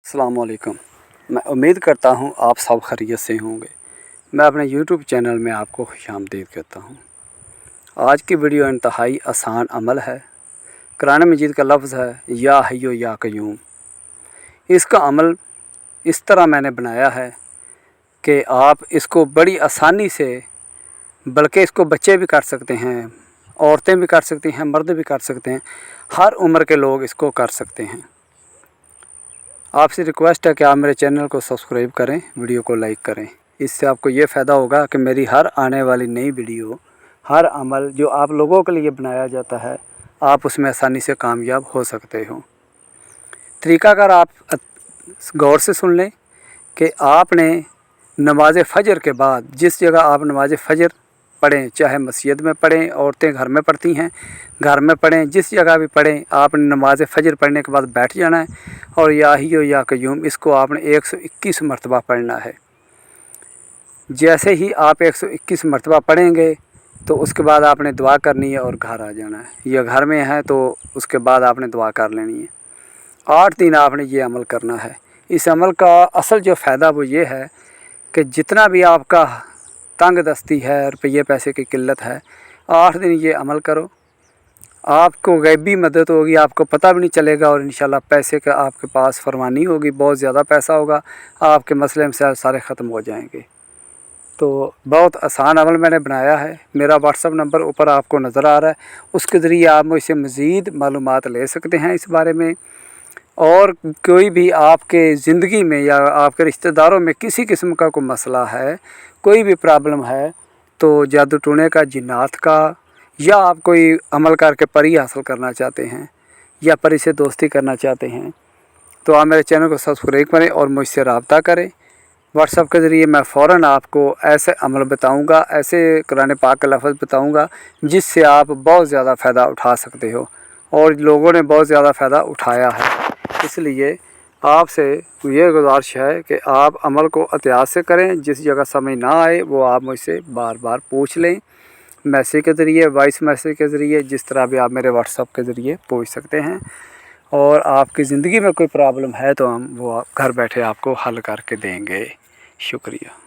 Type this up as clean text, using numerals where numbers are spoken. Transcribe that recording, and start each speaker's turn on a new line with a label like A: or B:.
A: अस्सलाम वालेकुम। मैं उम्मीद करता हूँ आप सब खैरियत से होंगे। मैं अपने यूट्यूब चैनल में आपको खुशामदीद कहता हूँ। आज की वीडियो इंतहाई आसान अमल है। कुरान मजीद का लफ्ज़ है या हय्यो या क़य्यूम। इसका अमल इस तरह मैंने बनाया है कि आप इसको बड़ी आसानी से, बल्कि इसको बच्चे भी कर सकते हैं, औरतें भी कर सकती हैं, मर्द भी कर सकते हैं, हर उम्र के लोग इसको कर सकते हैं। आपसे रिक्वेस्ट है कि आप मेरे चैनल को सब्सक्राइब करें, वीडियो को लाइक करें। इससे आपको ये फ़ायदा होगा कि मेरी हर आने वाली नई वीडियो, हर अमल जो आप लोगों के लिए बनाया जाता है, आप उसमें आसानी से कामयाब हो सकते हो। तरीक़ाकार आप गौर से सुन लें कि आपने नमाज फ़जर के बाद जिस जगह आप नमाज फ़जर पढ़ें, चाहे मस्जिद में पढ़ें, औरतें घर में पढ़ती हैं, घर में पढ़ें, जिस जगह भी पढ़ें, आपने नमाज फ़जर पढ़ने के बाद बैठ जाना है और या हय्यो या क़य्यूम इसको आपने 121 मरतबा पढ़ना है। जैसे ही आप 121 मरतबा पढ़ेंगे तो उसके बाद आपने दुआ करनी है और घर आ जाना है, या घर में है तो उसके बाद आपने दुआ कर लेनी है। 8 दिन आपने ये अमल करना है। इस अमल का असल जो फ़ायदा वो ये है कि जितना भी आपका तंग दस्ती है, रुपये पैसे की किल्लत है, 8 दिन ये अमल करो, आपको गैबी मदद होगी, आपको पता भी नहीं चलेगा और इंशाल्लाह पैसे का आपके पास फरमानी होगी, बहुत ज़्यादा पैसा होगा, आपके मसले मसाइल सारे ख़त्म हो जाएंगे। तो बहुत आसान अमल मैंने बनाया है। मेरा व्हाट्सअप नंबर ऊपर आपको नज़र आ रहा है, उसके ज़रिए आप मुझसे मज़ीद मालूमात ले सकते हैं इस बारे में। और कोई भी आपके ज़िंदगी में या आपके रिश्तेदारों में किसी किस्म का कोई मसला है, कोई भी प्रॉब्लम है, तो जादू टूने का, जिन्नात का, या आप कोई अमल करके परी हासिल करना चाहते हैं या परी से दोस्ती करना चाहते हैं, तो आप मेरे चैनल को सब्सक्राइब करें और मुझसे रब्ता करें। व्हाट्सअप के ज़रिए मैं फ़ौरन आपको ऐसे अमल बताऊंगा, ऐसे कुरान पाक का लफ्ज़ बताऊंगा जिससे आप बहुत ज़्यादा फ़ायदा उठा सकते हो, और लोगों ने बहुत ज़्यादा फ़ायदा उठाया है। इसलिए आपसे ये गुजारिश है कि आप अमल को एहतियात से करें। जिस जगह समझ ना आए वो आप मुझसे बार बार पूछ लें, मैसेज के ज़रिए, वॉइस मैसेज के ज़रिए, जिस तरह भी आप मेरे व्हाट्सअप के ज़रिए पूछ सकते हैं। और आपकी ज़िंदगी में कोई प्रॉब्लम है तो हम वो घर बैठे आपको हल करके देंगे। शुक्रिया।